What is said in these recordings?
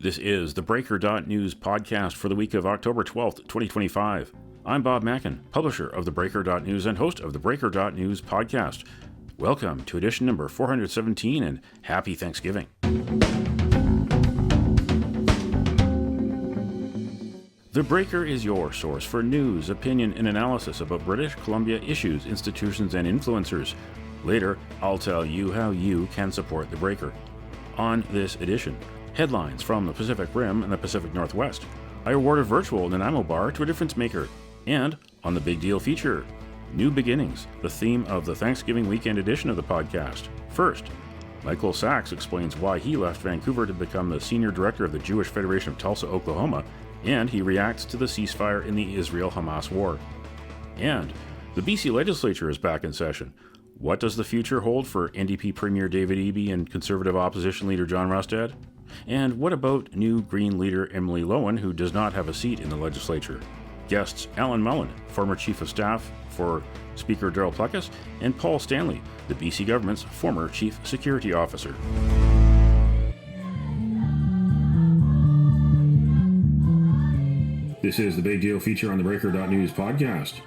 This is the Breaker.news podcast for the week of October 12th, 2025. I'm Bob Mackin, publisher of theBreaker.news and host of the Breaker.news podcast. Welcome to edition number 417 and happy Thanksgiving. The Breaker is your source for news, opinion, and analysis about British Columbia issues, institutions, and influencers. Later, I'll tell you how you can support The Breaker. On this edition, headlines from the Pacific Rim and the Pacific Northwest. I award a virtual Nanaimo bar to a difference maker. And on the Big Deal feature, New Beginnings, the theme of the Thanksgiving weekend edition of the podcast. First, Michael Sachs explains why he left Vancouver to become the senior director of the Jewish Federation of Tulsa, Oklahoma, and he reacts to the ceasefire in the Israel-Hamas war. And the BC Legislature is back in session. What does the future hold for NDP Premier David Eby and Conservative Opposition Leader John Rustad? And what about new Green leader Emily Lowen, who does not have a seat in the legislature? Guests Alan Mullen, former Chief of Staff for Speaker Darryl Plecas, and Paul Stanley, the BC government's former Chief Security Officer. This is the Big Deal feature on the Breaker.news podcast.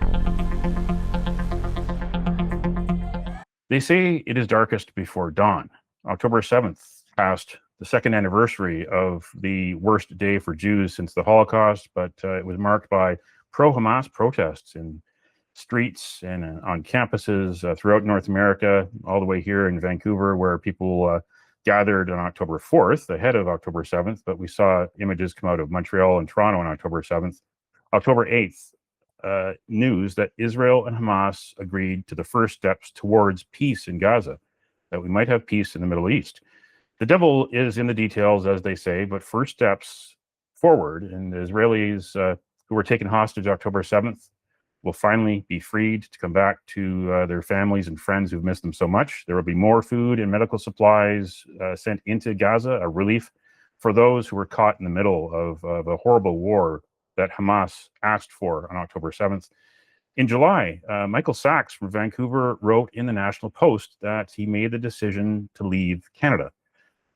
They say it is darkest before dawn. October 7th passed the second anniversary of the worst day for Jews since the Holocaust, but it was marked by pro-Hamas protests in streets and on campuses throughout North America, all the way here in Vancouver, where people gathered on October 4th, ahead of October 7th, but we saw images come out of Montreal and Toronto on October 7th. October 8th, news that Israel and Hamas agreed to the first steps towards peace in Gaza, that we might have peace in the Middle East. The devil is in the details, as they say, but first steps forward, and the Israelis who were taken hostage October 7th will finally be freed to come back to their families and friends who've missed them so much. There will be more food and medical supplies sent into Gaza, a relief for those who were caught in the middle of a horrible war that Hamas asked for on October 7th. In July, Michael Sachs from Vancouver wrote in the National Post that he made the decision to leave Canada,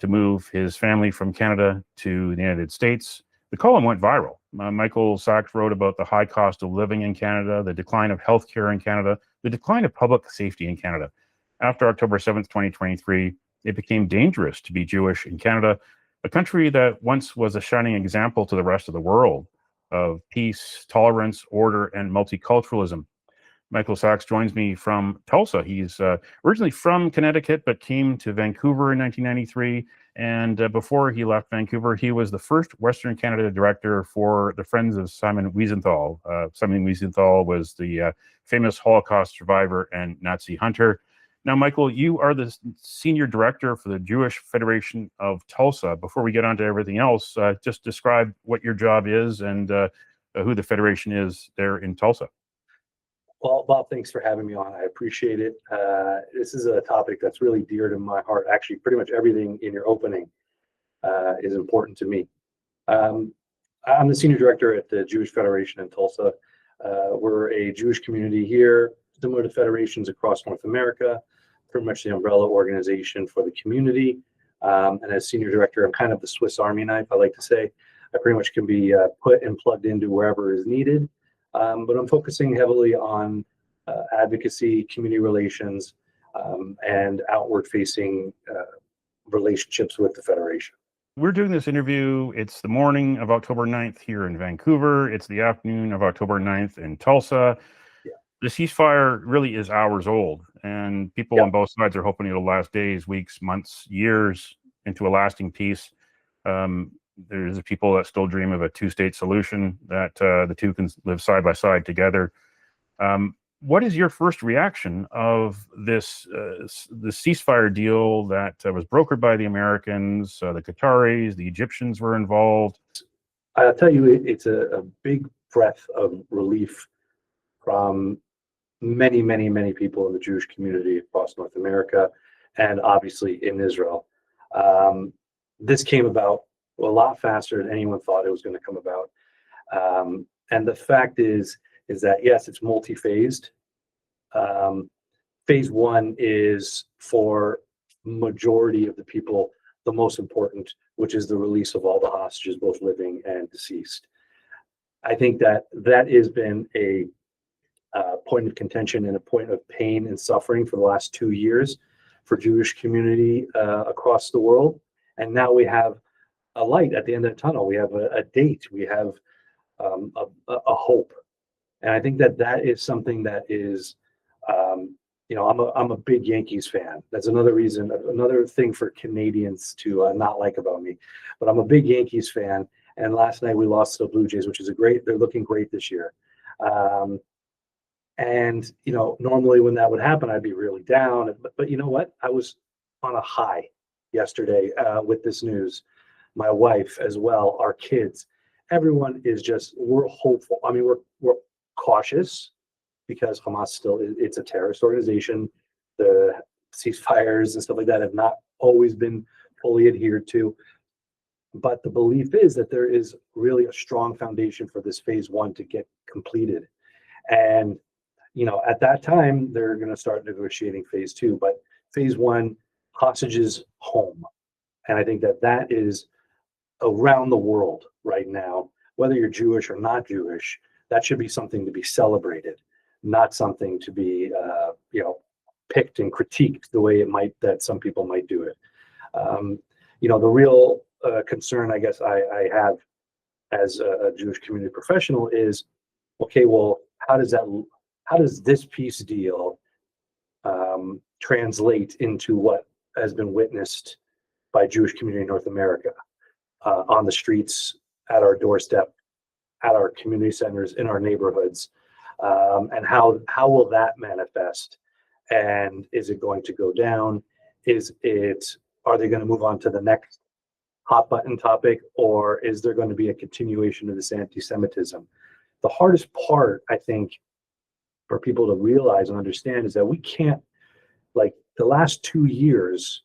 to move his family from Canada to the United States. The column went viral. Michael Sachs wrote about the high cost of living in Canada, the decline of healthcare in Canada, the decline of public safety in Canada. After October 7th, 2023, it became dangerous to be Jewish in Canada, a country that once was a shining example to the rest of the world of peace, tolerance, order, and multiculturalism. Michael Sachs joins me from Tulsa. He's originally from Connecticut, but came to Vancouver in 1993. And before he left Vancouver, he was the first Western Canada director for the Friends of Simon Wiesenthal. Simon Wiesenthal was the famous Holocaust survivor and Nazi hunter. Now, Michael, you are the senior director for the Jewish Federation of Tulsa. Before we get on to everything else, just describe what your job is and who the Federation is there in Tulsa. Well, Bob, thanks for having me on. I appreciate it. This is a topic that's really dear to my heart. Actually, pretty much everything in your opening is important to me. I'm the senior director at the Jewish Federation in Tulsa. We're a Jewish community here, similar to federations across North America, pretty much the umbrella organization for the community. And as senior director, I'm kind of the Swiss Army knife, I like to say. I pretty much can be put and plugged into wherever is needed. But I'm focusing heavily on advocacy, community relations, and outward-facing relationships with the Federation. We're doing this interview. It's the morning of October 9th here in Vancouver. It's the afternoon of October 9th in Tulsa. Yeah. The ceasefire really is hours old, and people on both sides are hoping it'll last days, weeks, months, years into a lasting peace. There's people that still dream of a two-state solution, that the two can live side by side together. What is your first reaction of this the ceasefire deal that was brokered by the Americans, the Qataris, the Egyptians were involved? I'll tell you, it's a big breath of relief from many, many, many people in the Jewish community across North America and obviously in Israel. This came about a lot faster than anyone thought it was going to come about. And the fact is that, yes, it's multi-phased. Phase one is for majority of the people, the most important, which is the release of all the hostages, both living and deceased. I think that has been a point of contention and a point of pain and suffering for the last 2 years for Jewish community across the world. And now we have a light at the end of the tunnel. We have a date. We have a hope. And I think that is something that is, I'm a big Yankees fan. That's another reason, another thing for Canadians to not like about me. But I'm a big Yankees fan. And last night we lost to the Blue Jays, which is they're looking great this year. And, normally when that would happen, I'd be really down. But you know what? I was on a high yesterday with this news. My wife as well, our kids, everyone is we're hopeful. I mean, we're cautious because Hamas it's a terrorist organization. The ceasefires and stuff like that have not always been fully adhered to. But the belief is that there is really a strong foundation for this phase one to get completed. And, at that time, they're going to start negotiating phase two. But phase one, hostages home. And I think that is around the world right now, whether you're Jewish or not Jewish, that should be something to be celebrated, not something to be, picked and critiqued the way that some people might do it. The real concern, I guess, I have as a Jewish community professional is, okay, well, how does this peace deal translate into what has been witnessed by Jewish community in North America, on the streets, at our doorstep, at our community centers, in our neighborhoods, and how will that manifest? And is it going to go down? Are they going to move on to the next hot button topic, or is there going to be a continuation of this anti-Semitism? The hardest part, I think, for people to realize and understand is that we can't, the last 2 years,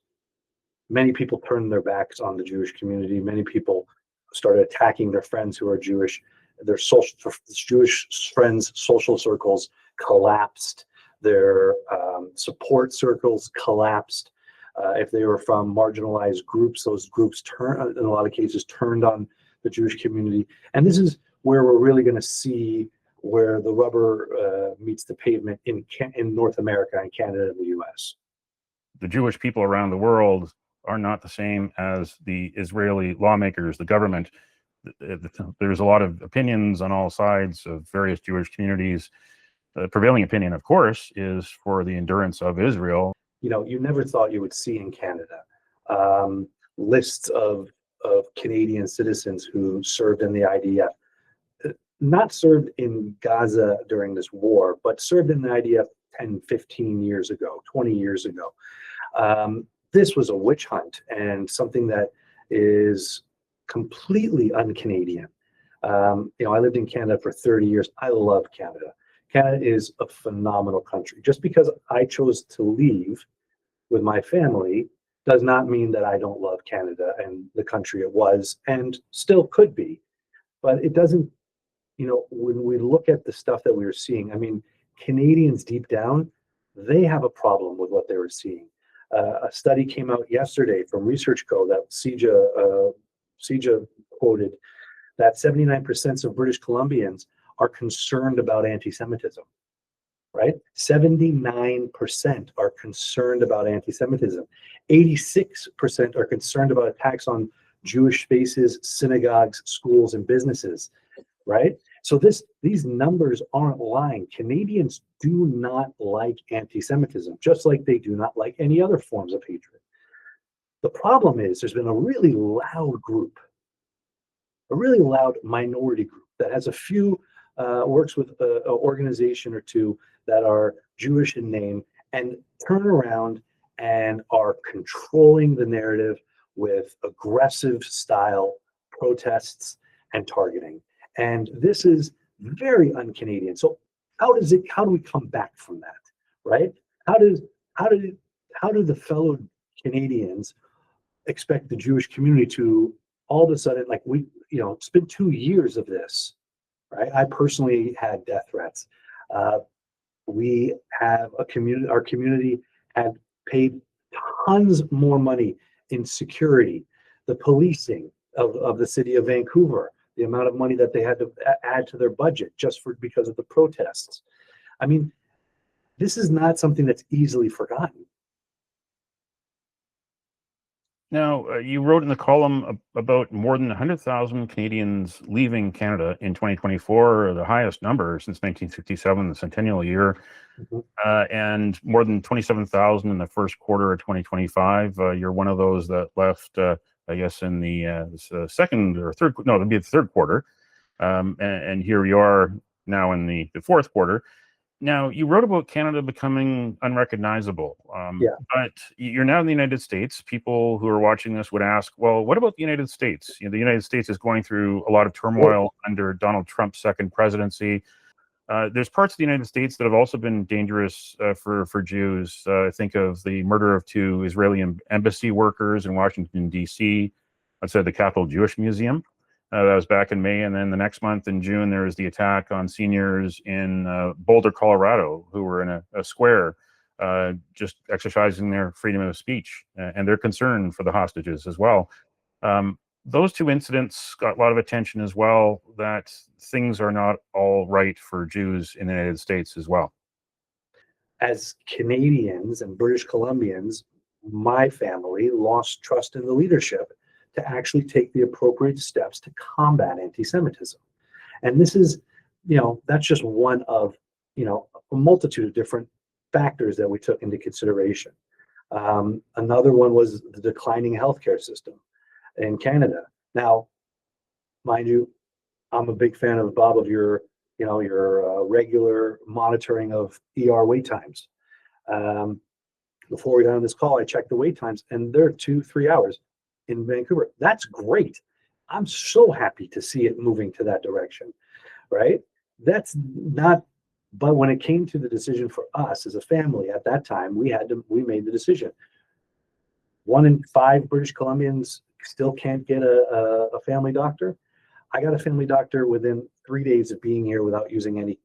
many people turned their backs on the Jewish community. Many people started attacking their friends who are Jewish. Their Jewish friends' social circles collapsed. Their support circles collapsed. If they were from marginalized groups, those groups in a lot of cases, turned on the Jewish community. And this is where we're really going to see where the rubber meets the pavement in North America and Canada and the U.S. The Jewish people around the world are not the same as the Israeli lawmakers, the government. There's a lot of opinions on all sides of various Jewish communities. The prevailing opinion, of course, is for the endurance of Israel. You never thought you would see in Canada lists of Canadian citizens who served in the IDF, not served in Gaza during this war, but served in the IDF 10, 15 years ago, 20 years ago. This was a witch hunt and something that is completely un-Canadian. I lived in Canada for 30 years. I love Canada. Canada is a phenomenal country. Just because I chose to leave with my family does not mean that I don't love Canada and the country it was and still could be. But it doesn't, when we look at the stuff that we were seeing, I mean, Canadians deep down, they have a problem with what they were seeing. A study came out yesterday from ResearchCo that CIJA quoted that 79% of British Columbians are concerned about anti-Semitism, right? 79% are concerned about anti-Semitism. 86% are concerned about attacks on Jewish spaces, synagogues, schools, and businesses, right? So these numbers aren't lying. Canadians do not like anti-Semitism, just like they do not like any other forms of hatred. The problem is there's been a really loud group, a really loud minority group that has a few, works with an organization or two that are Jewish in name and turn around and are controlling the narrative with aggressive style protests and targeting. And this is very un-Canadian. So how do we come back from that, right? How do the fellow Canadians expect the Jewish community to all of a sudden, it's been 2 years of this, right? I personally had death threats. We have our community had paid tons more money in security the policing of the city of Vancouver, the amount of money that they had to add to their budget just because of the protests. I mean, this is not something that's easily forgotten. Now, you wrote in the column about more than 100,000 Canadians leaving Canada in 2024, the highest number since 1967, the centennial year, and more than 27,000 in the first quarter of 2025. You're one of those that left, I guess, in the second or third, no, it'll be the third quarter. And here we are now in the fourth quarter. Now, you wrote about Canada becoming unrecognizable, but you're now in the United States. People who are watching this would ask, well, what about the United States? The United States is going through a lot of turmoil under Donald Trump's second presidency. There's parts of the United States that have also been dangerous for Jews. Think of the murder of 2 Israeli embassy workers in Washington, D.C., outside the Capitol Jewish Museum. That was back in May, and then the next month in June, there was the attack on seniors in Boulder, Colorado, who were in a square just exercising their freedom of speech and their concern for the hostages as well. Those 2 incidents got a lot of attention as well, that things are not all right for Jews in the United States as well. As Canadians and British Columbians, my family lost trust in the leadership to actually take the appropriate steps to combat anti-Semitism. And this is, that's just one of, a multitude of different factors that we took into consideration. Another one was the declining healthcare system in Canada. Now, mind you, I'm a big fan of, Bob, of your regular monitoring of ER wait times. Before we got on this call, I checked the wait times, and they're 2-3 hours in Vancouver. That's great. I'm so happy to see it moving to that direction, right? That's not, but when it came to the decision for us as a family at that time, we made the decision. 1 in 5 British Columbians still can't get a family doctor. I got a family doctor within 3 days of being here without using any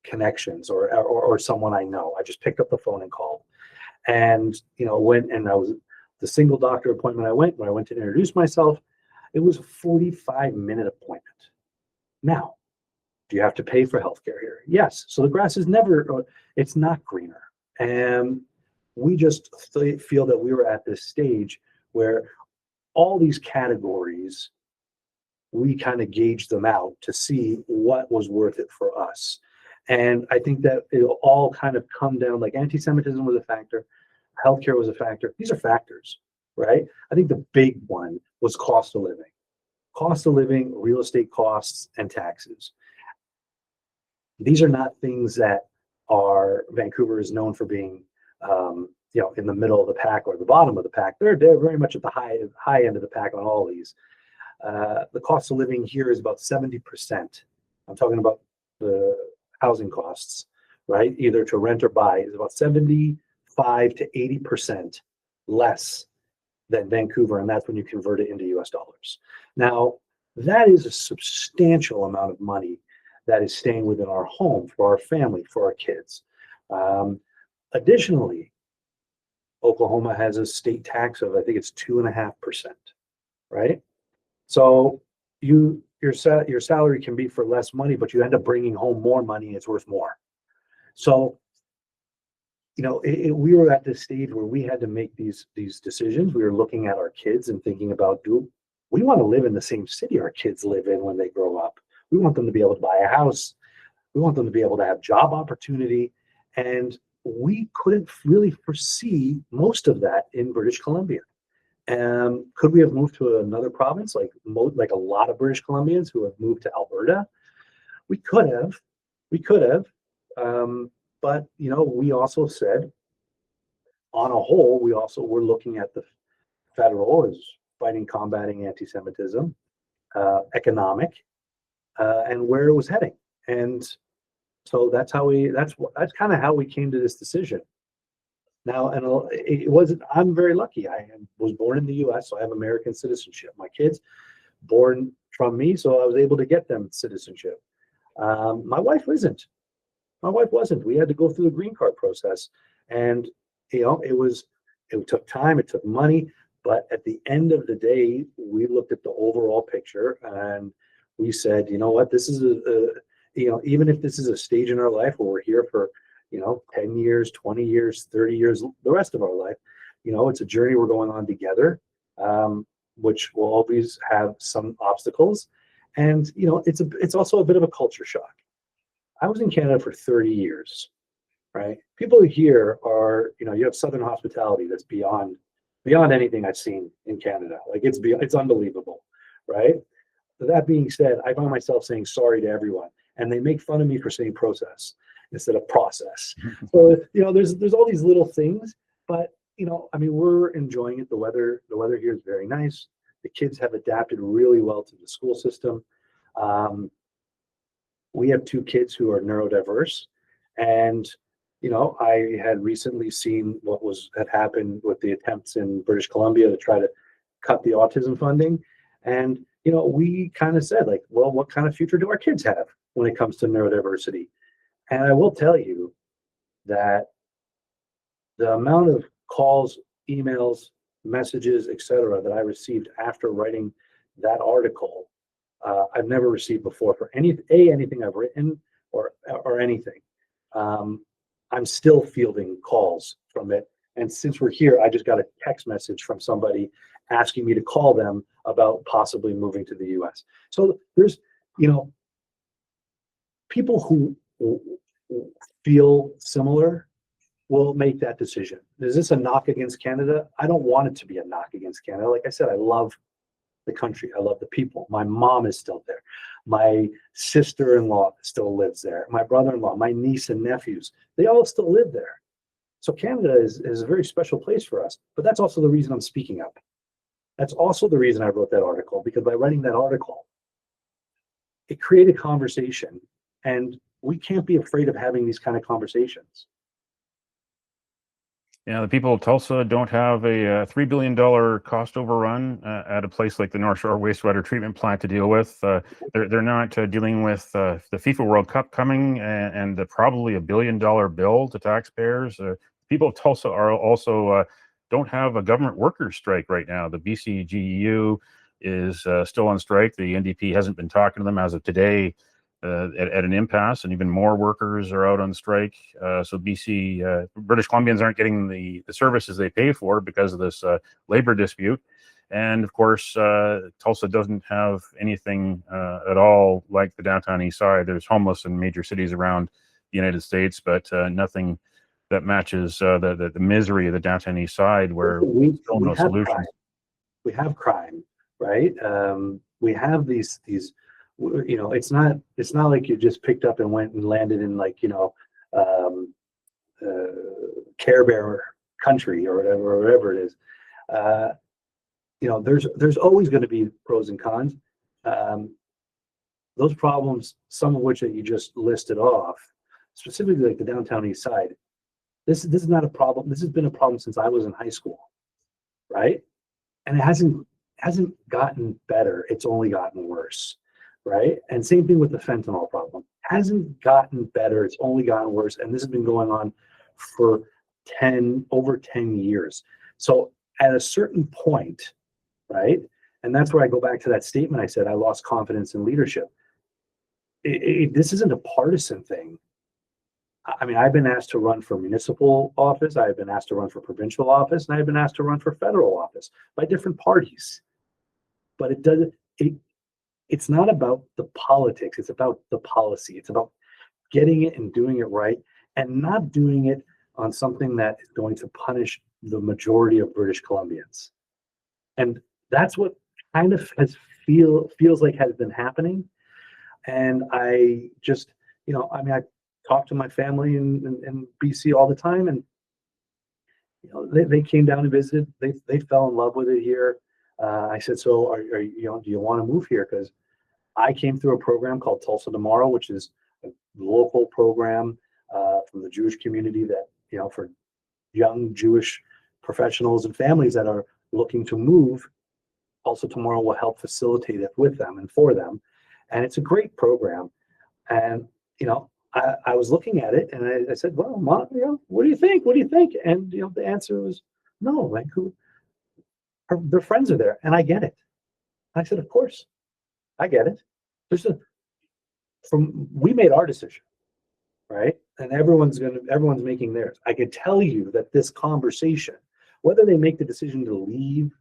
connections or someone I know. I just picked up the phone and called. And, went, and I was the single doctor appointment when I went to introduce myself, it was a 45-minute appointment. Now, do you have to pay for healthcare here? Yes. So the grass is it's not greener. And we just feel that we were at this stage where all these categories, we kind of gauged them out to see what was worth it for us. And I think that it'll all kind of come down, like anti-Semitism was a factor, healthcare was a factor. These are factors, right? I think the big one was cost of living. Cost of living, real estate costs, and taxes. These are not things that Vancouver is known for being, in the middle of the pack or the bottom of the pack. They're very much at the high end of the pack on all these. The cost of living here is about 70%. I'm talking about the housing costs, right? Either to rent or buy is about 75 to 80% less than Vancouver, and that's when you convert it into US dollars. Now, that is a substantial amount of money that is staying within our home for our family, for our kids. Additionally, Oklahoma has a state tax of, I think it's 2.5%, right? So your salary can be for less money, but you end up bringing home more money, and it's worth more. So, we were at this stage where we had to make these decisions. We were looking at our kids and thinking about, do we want to live in the same city our kids live in when they grow up? We want them to be able to buy a house. We want them to be able to have job opportunity. And we couldn't really foresee most of that in British Columbia. Could we have moved to another province, like a lot of British Columbians who have moved to Alberta? We could have. But, we also said, on a whole, we also were looking at the federal as combating anti-Semitism, economic, and where it was heading. And so that's kind of how we came to this decision. Now, and it wasn't, I'm very lucky. I was born in the US, so I have American citizenship. My kids born from me, so I was able to get them citizenship. My wife isn't. My wife wasn't. We had to go through the green card process. And, it took time, it took money. But at the end of the day, we looked at the overall picture and we said, you know what, this is even if this is a stage in our life where we're here for, 10 years, 20 years, 30 years, the rest of our life, it's a journey we're going on together, which will always have some obstacles. And, it's also a bit of a culture shock. I was in Canada for 30 years, right? People here are, you have Southern hospitality that's beyond anything I've seen in Canada. Like it's unbelievable, right? That being said, I find myself saying sorry to everyone, and they make fun of me for saying process instead of process. So there's all these little things, but we're enjoying it. The weather here is very nice. The kids have adapted really well to the school system. We have 2 kids who are neurodiverse, and I had recently seen what had happened with the attempts in British Columbia to try to cut the autism funding. And, we kind of said, like, well, what kind of future do our kids have when it comes to neurodiversity? And I will tell you that the amount of calls, emails, messages, etc., that I received after writing that article, I've never received before for anything I've written or anything. I'm still fielding calls from it. And since we're here, I just got a text message from somebody asking me to call them about possibly moving to the US. So there's, people who feel similar will make that decision. Is this a knock against Canada? I don't want it to be a knock against Canada. Like I said, I love the country. I love the people. My mom is still there. My sister-in-law still lives there. My brother-in-law, my niece and nephews, they all still live there. So Canada is a very special place for us. But that's also the reason I'm speaking up. That's also the reason I wrote that article, because by writing that article, it created conversation. And we can't be afraid of having these kind of conversations. Yeah, the people of Tulsa don't have a $3 billion cost overrun at a place like the North Shore Wastewater Treatment Plant to deal with. They're not dealing with the FIFA World Cup coming and probably $1 billion bill to taxpayers. People of Tulsa are also don't have a government workers strike right now. The BCGEU is still on strike. The NDP hasn't been talking to them as of today. At an impasse, and even more workers are out on strike. So British Columbians aren't getting the services they pay for because of this labor dispute. And of course, Tulsa doesn't have anything at all like the downtown east side. There's homeless in major cities around the United States, but nothing that matches the misery of the downtown east side, where we still no solutions. Crime. We have crime, right? We have these it's not like you just picked up and went and landed in Care Bear country or whatever it is. There's always going to be pros and cons. Those problems, some of which that you just listed off, specifically like the downtown east side, this is not a problem. This has been a problem since I was in high school, right? And it hasn't gotten better. It's only gotten worse. Right? And same thing with the fentanyl problem. Hasn't gotten better. It's only gotten worse. And this has been going on for over 10 years. So at a certain point, right? And that's where I go back to that statement I said, I lost confidence in leadership. This isn't a partisan thing. I mean, I've been asked to run for municipal office. I've been asked to run for provincial office, and I've been asked to run for federal office by different parties. But it's not about the politics. It's about the policy. It's about getting it and doing it right, and not doing it on something that is going to punish the majority of British Columbians. And that's what kind of feels like has been happening. And I just, I talk to my family in BC all the time, and they came down and visited. They fell in love with it here. I said, so do you want to move here? Because I came through a program called Tulsa Tomorrow, which is a local program from the Jewish community that, for young Jewish professionals and families that are looking to move, Tulsa Tomorrow will help facilitate it with them and for them. And it's a great program. And, I was looking at it and I said, well, Mom, what do you think? What do you think? And, the answer was no, Vancouver. their friends are there, and I get it. I said, of course, I get it. We made our decision, right? And everyone's making theirs. I could tell you that this conversation, whether they make the decision to leave,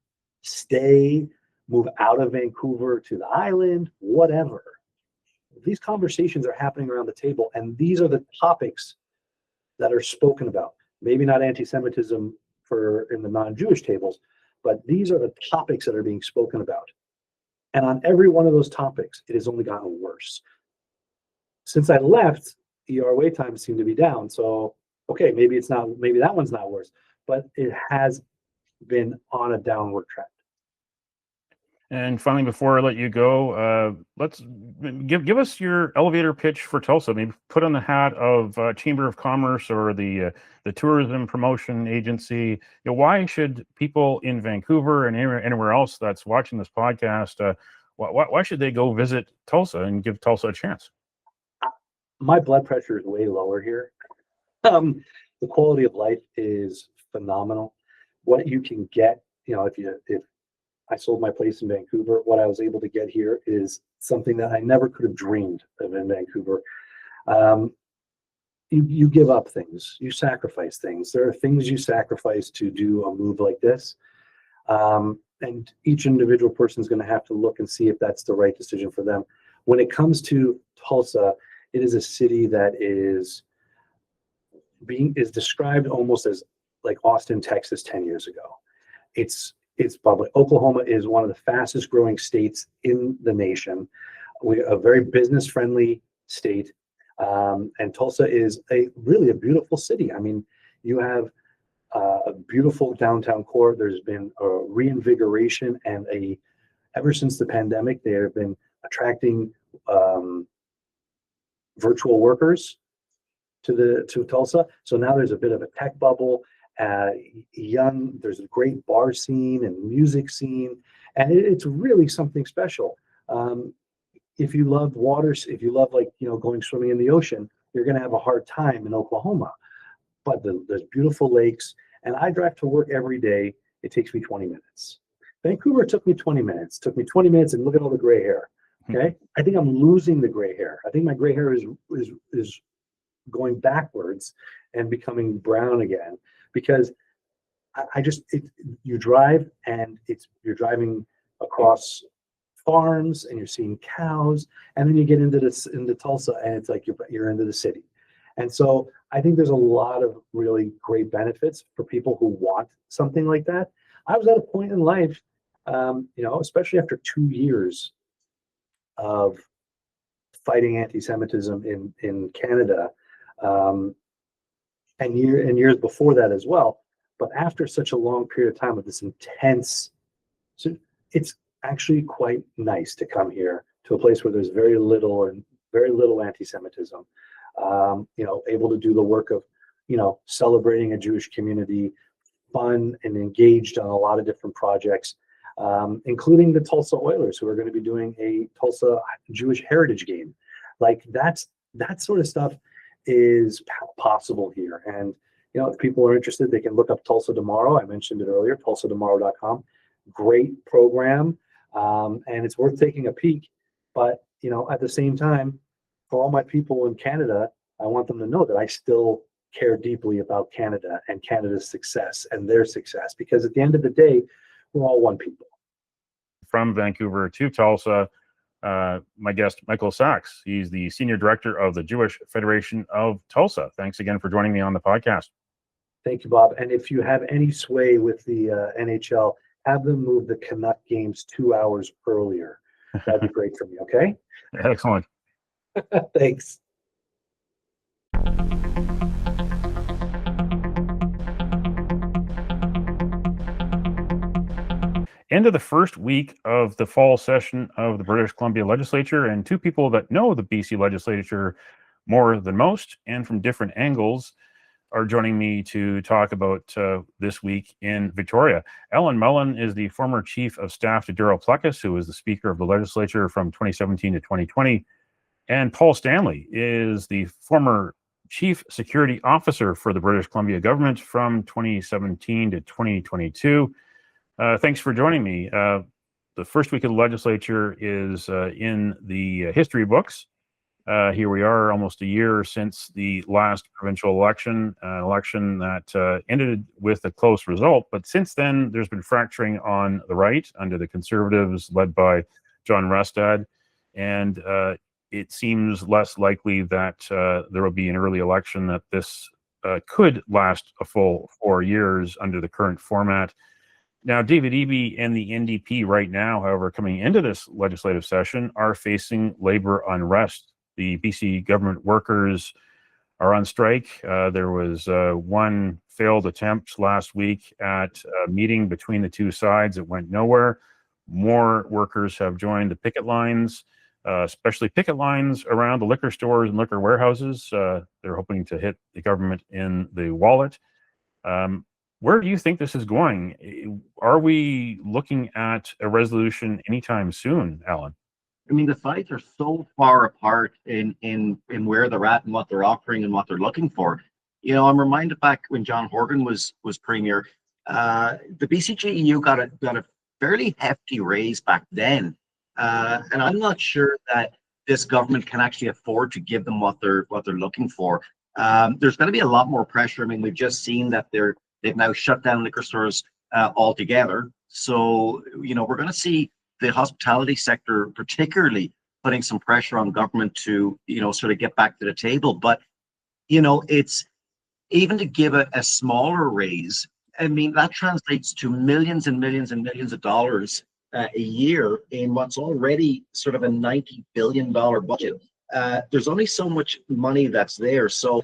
stay, move out of Vancouver to the island, whatever, these conversations are happening around the table, and these are the topics that are spoken about. Maybe not anti-Semitism in the non-Jewish tables, but these are the topics that are being spoken about. And on every one of those topics, it has only gotten worse. Since I left, ER wait times seem to be down. So, okay, maybe that one's not worse, but it has been on a downward trend. And finally, before I let you go, let's give us your elevator pitch for Tulsa. Maybe put on the hat of Chamber of Commerce or the tourism promotion agency. Why should people in Vancouver and anywhere else that's watching this podcast, why should they go visit Tulsa and give Tulsa a chance? My blood pressure is way lower here. The quality of life is phenomenal. What you can get, if I sold my place in Vancouver, what I was able to get here is something that I never could have dreamed of in Vancouver. You give up things, you sacrifice things. There are things you sacrifice to do a move like this. And each individual person is going to have to look and see if that's the right decision for them. When it comes to Tulsa, it is a city that is described almost as like Austin, Texas 10 years ago. It's public. Oklahoma is one of the fastest growing states in the nation. We're a very business friendly state. And Tulsa is really a beautiful city. I mean, you have a beautiful downtown core. There's been a reinvigoration and ever since the pandemic, they have been attracting virtual workers to Tulsa. So now there's a bit of a tech bubble. There's a great bar scene and music scene, and it's really something special. If you love water, if you love going swimming in the ocean, you're going to have a hard time in Oklahoma. But there's beautiful lakes, and I drive to work every day. It takes me 20 minutes. Vancouver took me 20 minutes. Took me 20 minutes, and look at all the gray hair. Okay, I think I'm losing the gray hair. I think my gray hair is going backwards and becoming brown again, because you drive and you're driving across farms and you're seeing cows, and then you get into Tulsa and it's like you're into the city. And so I think there's a lot of really great benefits for people who want something like that. I was at a point in life, especially after 2 years of fighting anti-Semitism in Canada, and years before that as well. But after such a long period of time of this intense, so it's actually quite nice to come here to a place where there's very little anti-Semitism. Able to do the work of, celebrating a Jewish community, fun and engaged on a lot of different projects, including the Tulsa Oilers, who are going to be doing a Tulsa Jewish Heritage game. Like that sort of stuff is possible here. And if people are interested, they can look up Tulsa Tomorrow. I mentioned it earlier, tulsatomorrow.com. Great program, and it's worth taking a peek. But at the same time, for all my people in Canada, I want them to know that I still care deeply about Canada and Canada's success and their success, because at the end of the day, we're all one people. From Vancouver to Tulsa, my guest, Michael Sachs. He's the Senior Director of the Jewish Federation of Tulsa. Thanks again for joining me on the podcast. Thank you, Bob. And if you have any sway with the NHL, have them move the Canuck games 2 hours earlier. That'd be great for me, okay? Excellent. Thanks. End of the first week of the fall session of the British Columbia Legislature, and two people that know the BC Legislature more than most and from different angles are joining me to talk about this week in Victoria. Alan Mullen is the former Chief of Staff to Darryl Plecas, who was the Speaker of the Legislature from 2017 to 2020. And Paul Stanley is the former Chief Security Officer for the British Columbia government from 2017 to 2022. Thanks for joining me. The first week of the legislature is in the history books. Here we are almost a year since the last provincial election, an election that ended with a close result. But since then, there's been fracturing on the right under the Conservatives led by John Rustad. And it seems less likely that there will be an early election, that this could last a full 4 years under the current format. Now, David Eby and the NDP right now, however, coming into this legislative session, are facing labor unrest. The BC government workers are on strike. There was one failed attempt last week at a meeting between the two sides. It went nowhere. More workers have joined the picket lines, especially picket lines around the liquor stores and liquor warehouses. They're hoping to hit the government in the wallet. Where do you think this is going? Are we looking at a resolution anytime soon, Alan? I mean, the sides are so far apart in where they're at and what they're offering and what they're looking for. You know, I'm reminded back when John Horgan was premier, the BCGEU got a fairly hefty raise back then, and I'm not sure that this government can actually afford to give them what they're looking for. There's going to be a lot more pressure. I mean, we've just seen that they've now shut down liquor stores altogether. So, you know, we're going to see the hospitality sector particularly putting some pressure on government to, you know, sort of get back to the table. But, you know, it's even to give a smaller raise. I mean, that translates to millions and millions and millions of dollars a year in what's already sort of a $90 billion budget. There's only so much money that's there. So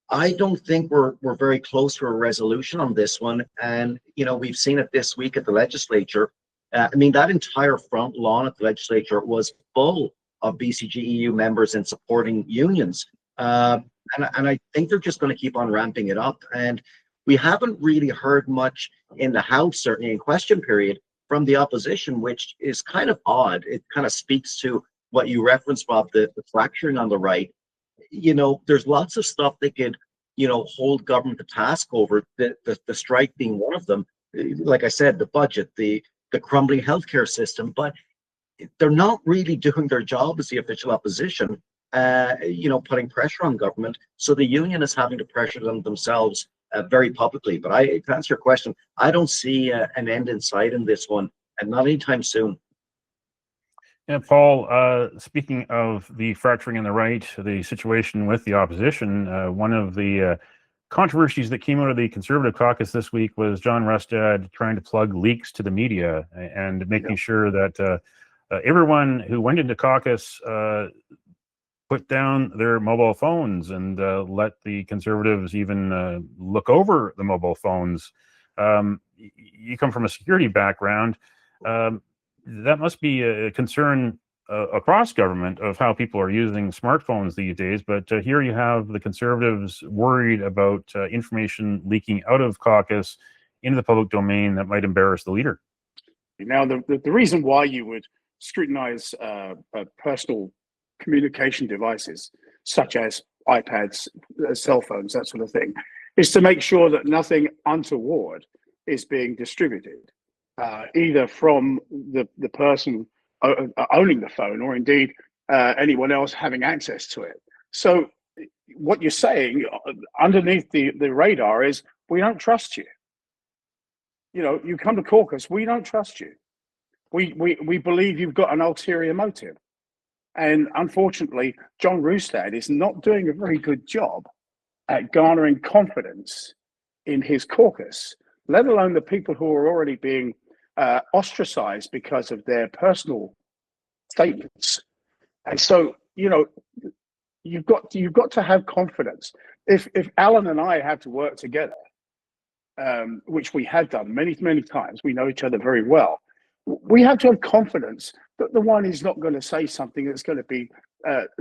I don't think we're very close to a resolution on this one. And, you know, we've seen it this week at the legislature. I mean, that entire front lawn at the legislature was full of BCGEU members and supporting unions. And I think they're just going to keep on ramping it up. And we haven't really heard much in the House, certainly in question period, from the opposition, which is kind of odd. It kind of speaks to what you referenced, Bob, the fracturing on the right. You know, there's lots of stuff they could, you know, hold government to task over, the strike being one of them. Like I said, the budget, the crumbling healthcare system, but they're not really doing their job as the official opposition, you know, putting pressure on government. So the union is having to pressure them themselves very publicly. But to answer your question, I don't see an end in sight in this one, and not anytime soon. Yeah, Paul, speaking of the fracturing in the right, the situation with the opposition, one of the controversies that came out of the Conservative caucus this week was John Rustad trying to plug leaks to the media and making sure that everyone who went into caucus put down their mobile phones and let the Conservatives even look over the mobile phones. You come from a security background. That must be a concern across government of how people are using smartphones these days. But here you have the Conservatives worried about information leaking out of caucus into the public domain that might embarrass the leader. Now, the reason why you would scrutinize personal communication devices, such as iPads, cell phones, that sort of thing, is to make sure that nothing untoward is being distributed, either from the person owning the phone or indeed anyone else having access to it. So what you're saying underneath the radar is, we don't trust you. You know, you come to caucus, we don't trust you. We believe you've got an ulterior motive. And unfortunately, John Rustad is not doing a very good job at garnering confidence in his caucus, let alone the people who are already being ostracized because of their personal statements. And so, you know, you've got to have confidence. If Alan and I have to work together, which we have done many times, we know each other very well, we have to have confidence that the one is not going to say something that's going to be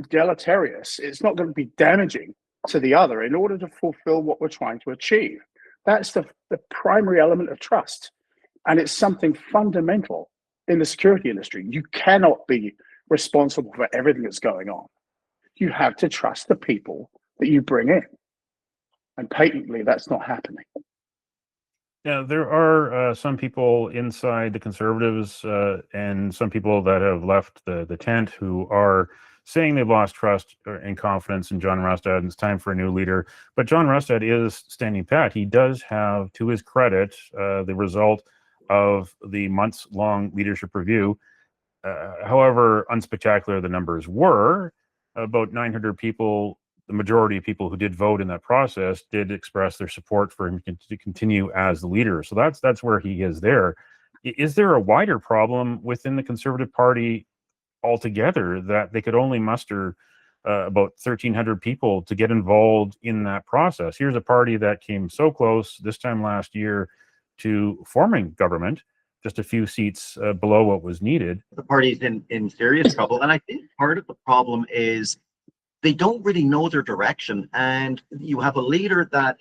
deleterious. It's not going to be damaging to the other in order to fulfill what we're trying to achieve. That's the primary element of trust. And it's something fundamental in the security industry. You cannot be responsible for everything that's going on. You have to trust the people that you bring in. And patently, that's not happening. Yeah, there are some people inside the Conservatives and some people that have left the tent who are saying they've lost trust and confidence in John Rustad, and it's time for a new leader. But John Rustad is standing pat. He does have, to his credit, the result of the months-long leadership review. However unspectacular the numbers were, about 900 people, the majority of people who did vote in that process, did express their support for him to continue as the leader. So that's where he is there. Is there a wider problem within the Conservative Party altogether that they could only muster about 1,300 people to get involved in that process? Here's a party that came so close this time last year to forming government, just a few seats below what was needed. The party's in serious trouble. And I think part of the problem is they don't really know their direction. And you have a leader that,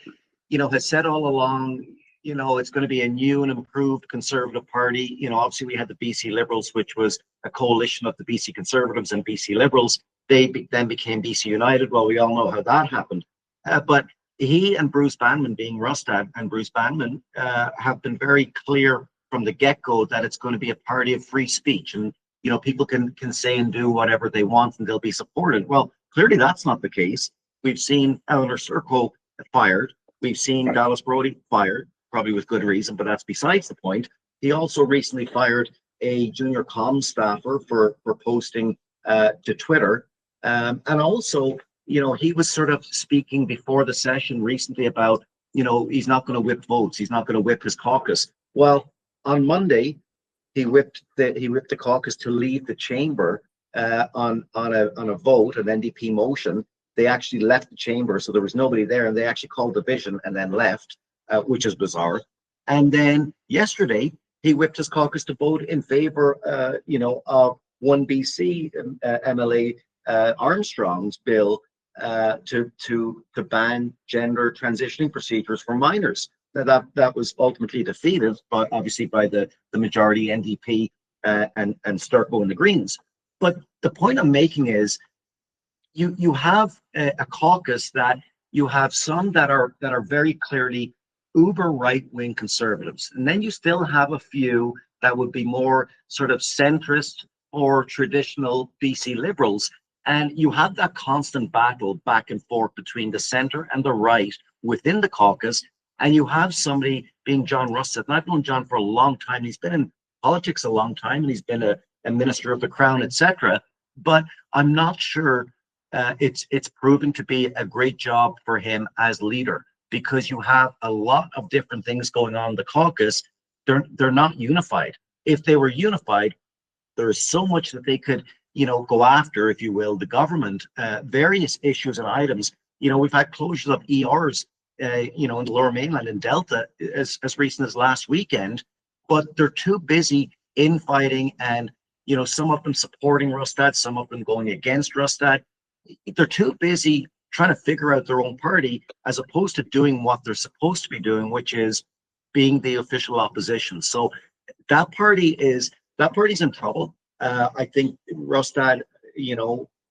has said all along, it's going to be a new and improved Conservative Party. Obviously we had the BC Liberals, which was a coalition of the BC Conservatives and BC Liberals. They then became BC United. Well, we all know how that happened. But he and Bruce Banman, being Rustad and Bruce Banman, have been very clear from the get-go that it's going to be a party of free speech, and people can say and do whatever they want and they'll be supported. Well, clearly that's not the case. We've seen Eleanor Serco fired. We've seen Dallas Brody fired, probably with good reason, but that's besides the point. He also recently fired a junior comms staffer for posting to Twitter, and also he was sort of speaking before the session recently about he's not going to whip votes, he's not going to whip his caucus. Well, on Monday, he whipped the caucus to leave the chamber on a vote, an NDP motion. They actually left the chamber, so there was nobody there, and they actually called division and then left, which is bizarre. And then yesterday, he whipped his caucus to vote in favor, of one BC MLA Armstrong's bill to ban gender transitioning procedures for minors. That was ultimately defeated, but obviously by the majority NDP and Sturco and the Greens. But the point I'm making is, you have a caucus that you have some that are very clearly uber right-wing Conservatives, and then you still have a few that would be more sort of centrist or traditional BC Liberals, and you have that constant battle back and forth between the centre and the right within the caucus. And you have somebody being John Rustad, and I've known John for a long time. He's been in politics a long time, and he's been a minister of the Crown, etc. But I'm not sure it's proven to be a great job for him as leader, because you have a lot of different things going on in the caucus. They're not unified. If they were unified, there is so much that they could, go after, if you will, the government, various issues and items. We've had closures of ERs. In the Lower Mainland and Delta as recent as last weekend, but they're too busy infighting, and some of them supporting Rustad, some of them going against Rustad. They're too busy trying to figure out their own party as opposed to doing what they're supposed to be doing, which is being the official opposition. So that party's in trouble. I think Rustad,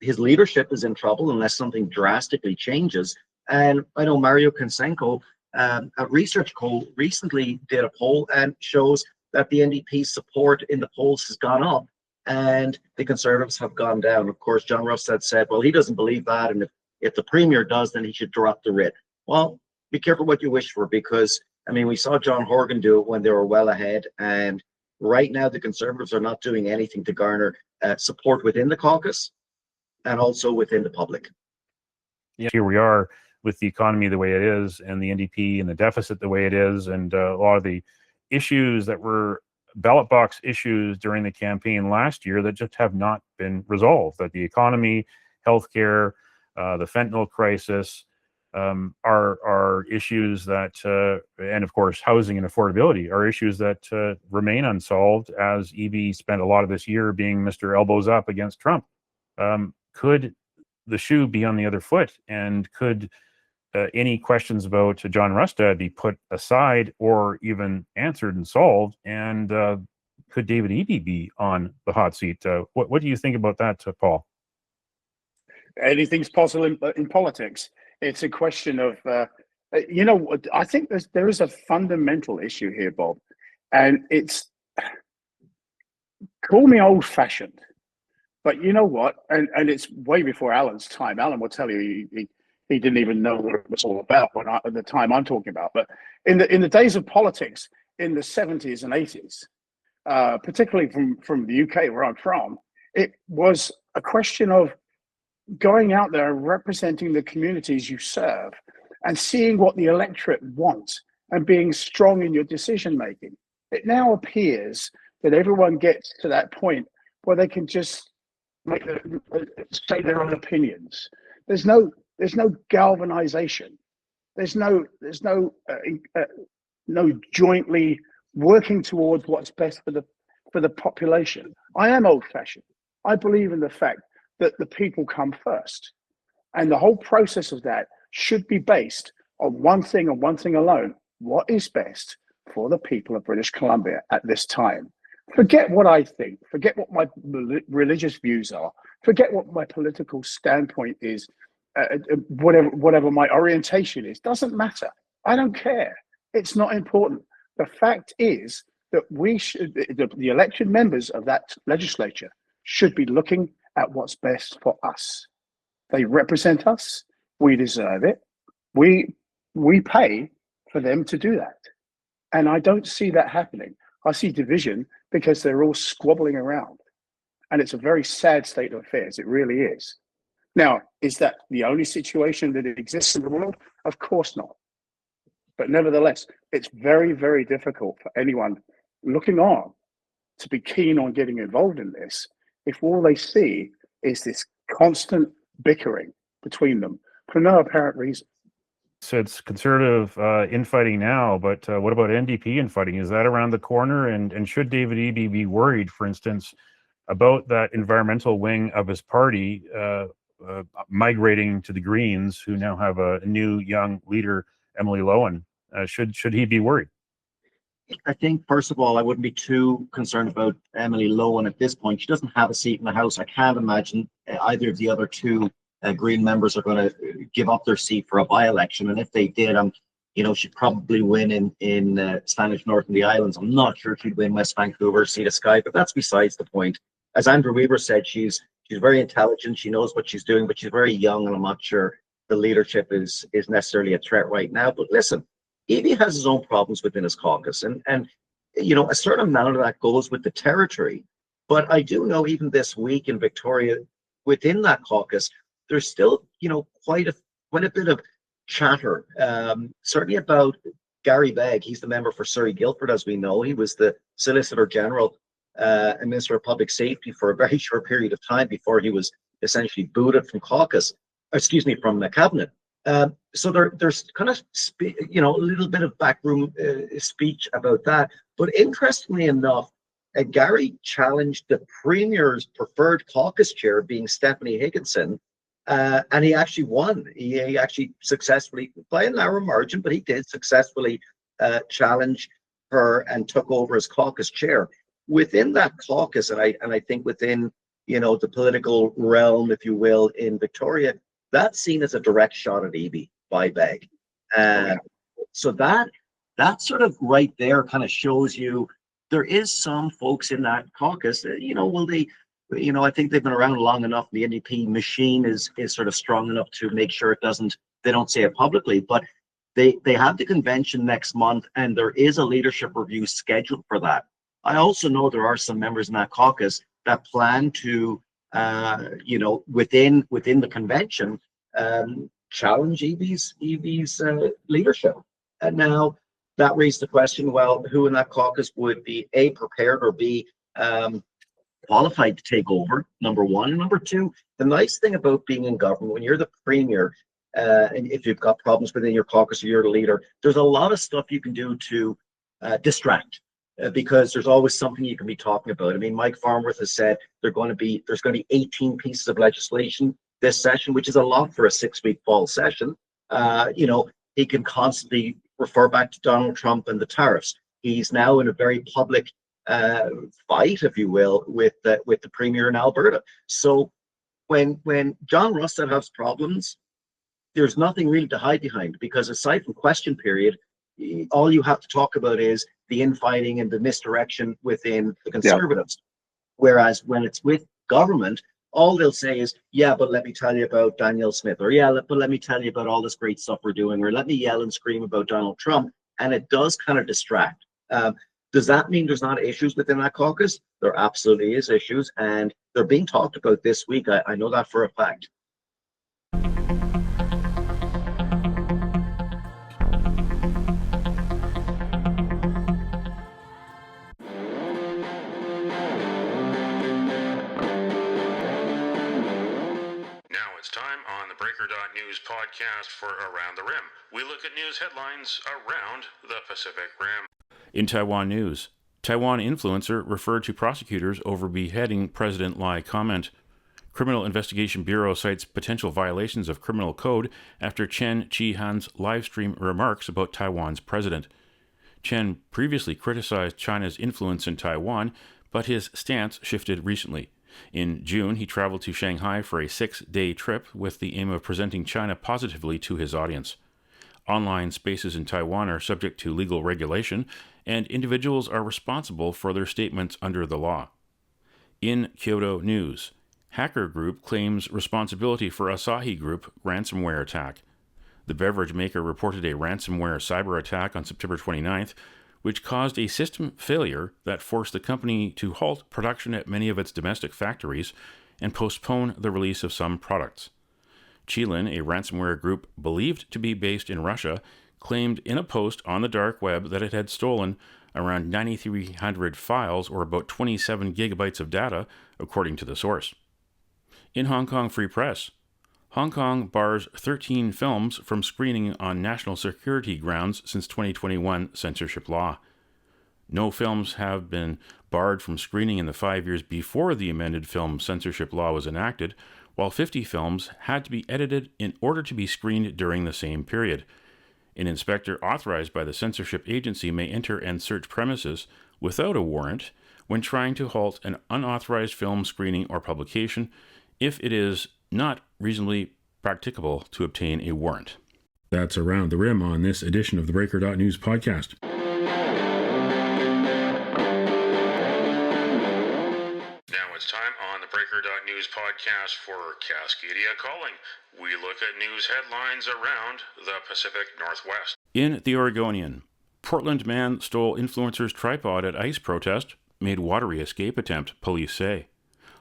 his leadership is in trouble unless something drastically changes. And I know Mario Konsenko at Research Co recently did a poll and shows that the NDP's support in the polls has gone up and the Conservatives have gone down. Of course, John Rustad said, well, he doesn't believe that, and if the Premier does, then he should drop the writ. Well, be careful what you wish for, because, we saw John Horgan do it when they were well ahead, and right now the Conservatives are not doing anything to garner support within the caucus and also within the public. Yeah, here we are with the economy the way it is, and the NDP and the deficit the way it is, and a lot of the issues that were ballot box issues during the campaign last year that just have not been resolved. That the economy, healthcare, the fentanyl crisis are issues that, and of course, housing and affordability are issues that remain unsolved, as Eby spent a lot of this year being Mr. Elbows Up against Trump. Could the shoe be on the other foot, and could any questions about John Rustad be put aside or even answered and solved? And could David Eby be on the hot seat? What do you think about that, Paul? Anything's possible in politics. It's a question of You know, I think there is a fundamental issue here, Bob, and it's, call me old-fashioned, but you know what? And it's way before Alan's time. Alan will tell you he didn't even know what it was all about at the time I'm talking about. But in the days of politics in the 70s and 80s, particularly from the UK where I'm from, it was a question of going out there and representing the communities you serve and seeing what the electorate wants and being strong in your decision making. It now appears that everyone gets to that point where they can just say their own opinions. There's no galvanization. There's no jointly working towards what's best for the population. I am old-fashioned. I believe in the fact that the people come first, and the whole process of that should be based on one thing and one thing alone: what is best for the people of British Columbia at this time. Forget what I think, forget what my religious views are, forget what my political standpoint is, whatever my orientation is, doesn't matter. I don't care. It's not important. The fact is that we should, the elected members of that legislature should be looking at what's best for us. They represent us. We deserve it. We pay for them to do that. And I don't see that happening. I see division because they're all squabbling around. And it's a very sad state of affairs. It really is. Now, is that the only situation that exists in the world? Of course not. But nevertheless, it's very, very difficult for anyone looking on to be keen on getting involved in this if all they see is this constant bickering between them for no apparent reason. So it's conservative infighting now, but what about NDP infighting? Is that around the corner? And should David Eby be worried, for instance, about that environmental wing of his party migrating to the Greens, who now have a new young leader, Emily Lowen? Should he be worried? I think, first of all, I wouldn't be too concerned about Emily Lowen at this point. She doesn't have a seat in the House. I can't imagine either of the other two Green members are going to give up their seat for a by-election. And if they did, she'd probably win in Saanich North and the Islands. I'm not sure she'd win West Vancouver, Sea to Sky, but that's besides the point. As Andrew Weaver said, she's very intelligent. She knows what she's doing, but she's very young, and I'm not sure the leadership is necessarily a threat right now. But listen, Eby has his own problems within his caucus, and a certain amount of that goes with the territory. But I do know even this week in Victoria, within that caucus, there's still quite a bit of chatter, certainly about Gary Begg. He's the member for Surrey Guildford, as we know. He was the Solicitor General and Minister of Public Safety for a very short period of time before he was essentially booted from from the cabinet. So there's kind of a little bit of backroom speech about that. But interestingly enough, Gary challenged the Premier's preferred caucus chair, being Stephanie Higginson, and he actually won. He actually successfully, by a narrow margin, but he did successfully challenge her and took over as caucus chair. Within that caucus, and I think within the political realm, if you will, in Victoria, that's seen as a direct shot at Eby by Begg. So that sort of right there kind of shows you there is some folks in that caucus that, I think they've been around long enough. The NDP machine is sort of strong enough to make sure they don't say it publicly, but they have the convention next month, and there is a leadership review scheduled for that. I also know there are some members in that caucus that plan to, within the convention, challenge Eby's leadership. And now that raised the question: well, who in that caucus would be A, prepared, or B, qualified to take over? Number one. And number two, the nice thing about being in government, when you're the Premier, and if you've got problems within your caucus or you're the leader, there's a lot of stuff you can do to distract. Because there's always something you can be talking about. I mean, Mike Farnworth has said there's going to be 18 pieces of legislation this session, which is a lot for a 6-week fall session. He can constantly refer back to Donald Trump and the tariffs. He's now in a very public fight, if you will, with the Premier in Alberta. So when John Rustad has problems, there's nothing really to hide behind, because aside from question period, all you have to talk about is the infighting and the misdirection within the Conservatives. Whereas when it's with government, all they'll say is, yeah, but let me tell you about Danielle Smith, or but let me tell you about all this great stuff we're doing, or let me yell and scream about Donald Trump. And it does kind of distract. Does that mean there's not issues within that caucus? There absolutely is issues, and they're being talked about this week. I know that for a fact. Time on the Breaker.news podcast for Around the Rim. We look at news headlines around the Pacific Rim. In Taiwan news, Taiwan influencer referred to prosecutors over beheading President Lai comment. Criminal Investigation Bureau cites potential violations of criminal code after Chen Chi-han's livestream remarks about Taiwan's president. Chen previously criticized China's influence in Taiwan, but his stance shifted recently. In June, he traveled to Shanghai for a 6-day trip with the aim of presenting China positively to his audience. Online spaces in Taiwan are subject to legal regulation, and individuals are responsible for their statements under the law. In Kyoto news, hacker group claims responsibility for Asahi Group ransomware attack. The beverage maker reported a ransomware cyber attack on September 29th, which caused a system failure that forced the company to halt production at many of its domestic factories and postpone the release of some products. Qilin, a ransomware group believed to be based in Russia, claimed in a post on the dark web that it had stolen around 9,300 files, or about 27 gigabytes of data, according to the source. In Hong Kong Free Press, Hong Kong bars 13 films from screening on national security grounds since 2021 censorship law. No films have been barred from screening in the 5 years before the amended film censorship law was enacted, while 50 films had to be edited in order to be screened during the same period. An inspector authorized by the censorship agency may enter and search premises without a warrant when trying to halt an unauthorized film screening or publication if it is not reasonably practicable to obtain a warrant. That's Around the Rim on this edition of the Breaker.news podcast. Now it's time on the Breaker.news podcast for Cascadia Calling. We look at news headlines around the Pacific Northwest. In the Oregonian, Portland man stole influencer's tripod at ICE protest, made watery escape attempt, police say.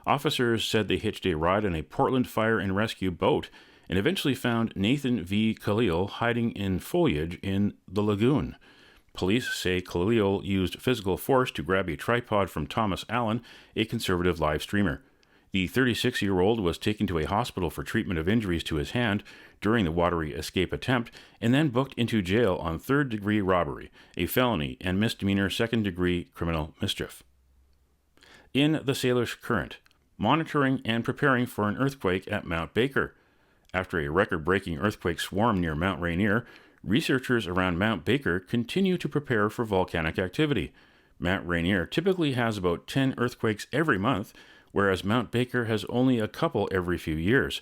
Officers said they hitched a ride on a Portland fire and rescue boat and eventually found Nathan V. Khalil hiding in foliage in the lagoon. Police say Khalil used physical force to grab a tripod from Thomas Allen, a conservative live streamer. The 36-year-old was taken to a hospital for treatment of injuries to his hand during the watery escape attempt and then booked into jail on third-degree robbery, a felony, and misdemeanor second-degree criminal mischief. In the Salish Current, monitoring and preparing for an earthquake at Mount Baker. After a record-breaking earthquake swarm near Mount Rainier, researchers around Mount Baker continue to prepare for volcanic activity. Mount Rainier typically has about 10 earthquakes every month, whereas Mount Baker has only a couple every few years.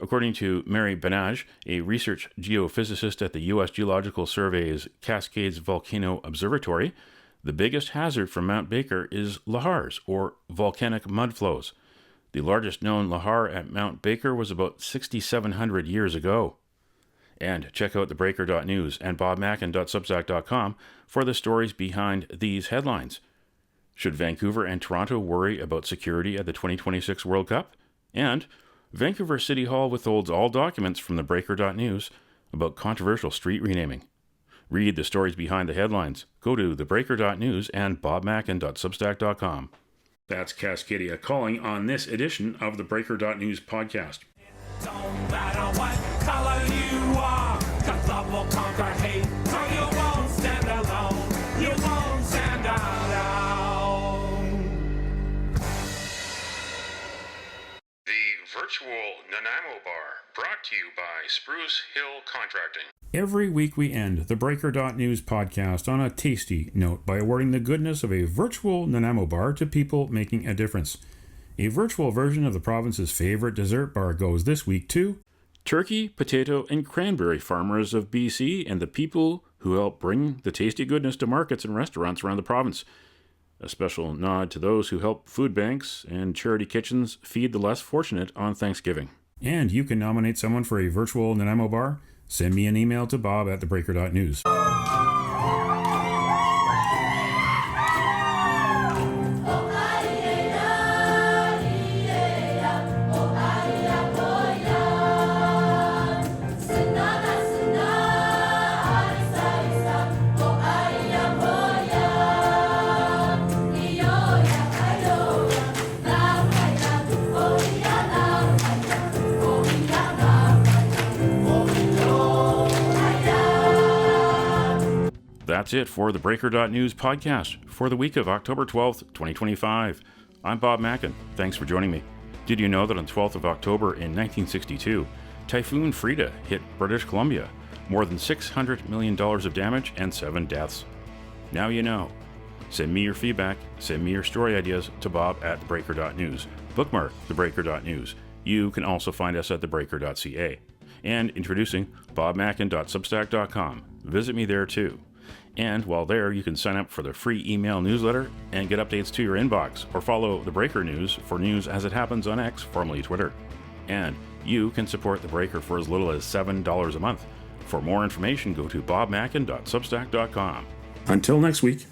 According to Mary Benage, a research geophysicist at the U.S. Geological Survey's Cascades Volcano Observatory, the biggest hazard from Mount Baker is lahars, or volcanic mudflows. The largest known lahar at Mount Baker was about 6,700 years ago. And check out theBreaker.news and bobmackin.substack.com for the stories behind these headlines. Should Vancouver and Toronto worry about security at the 2026 World Cup? And Vancouver City Hall withholds all documents from theBreaker.news about controversial street renaming. Read the stories behind the headlines. Go to theBreaker.news and bobmackin.substack.com. That's Cascadia Calling on this edition of the Breaker.news podcast. Don't matter what color you are, 'cause love will conquer hate, so you won't stand alone, you won't stand alone. The virtual Nanaimo Bar, brought to you by Spruce Hill Contracting. Every week we end the Breaker.news podcast on a tasty note by awarding the goodness of a virtual Nanaimo bar to people making a difference. A virtual version of the province's favorite dessert bar goes this week to turkey, potato, and cranberry farmers of BC and the people who help bring the tasty goodness to markets and restaurants around the province. A special nod to those who help food banks and charity kitchens feed the less fortunate on Thanksgiving. And you can nominate someone for a virtual Nanaimo bar. Send me an email to bob at theBreaker.news. That's it for the Breaker.news podcast for the week of October 12th, 2025. I'm Bob Mackin. Thanks for joining me. Did you know that on 12th of October in 1962, Typhoon Frida hit British Columbia? More than $600 million of damage and 7 deaths. Now you know. Send me your feedback, send me your story ideas to bob at theBreaker.news. Bookmark theBreaker.news. You can also find us at theBreaker.ca. And introducing bobmackin.substack.com. Visit me there too. And while there, you can sign up for the free email newsletter and get updates to your inbox, or follow The Breaker News for news as it happens on X, formerly Twitter. And you can support The Breaker for as little as $7 a month. For more information, go to bobmackin.substack.com. Until next week.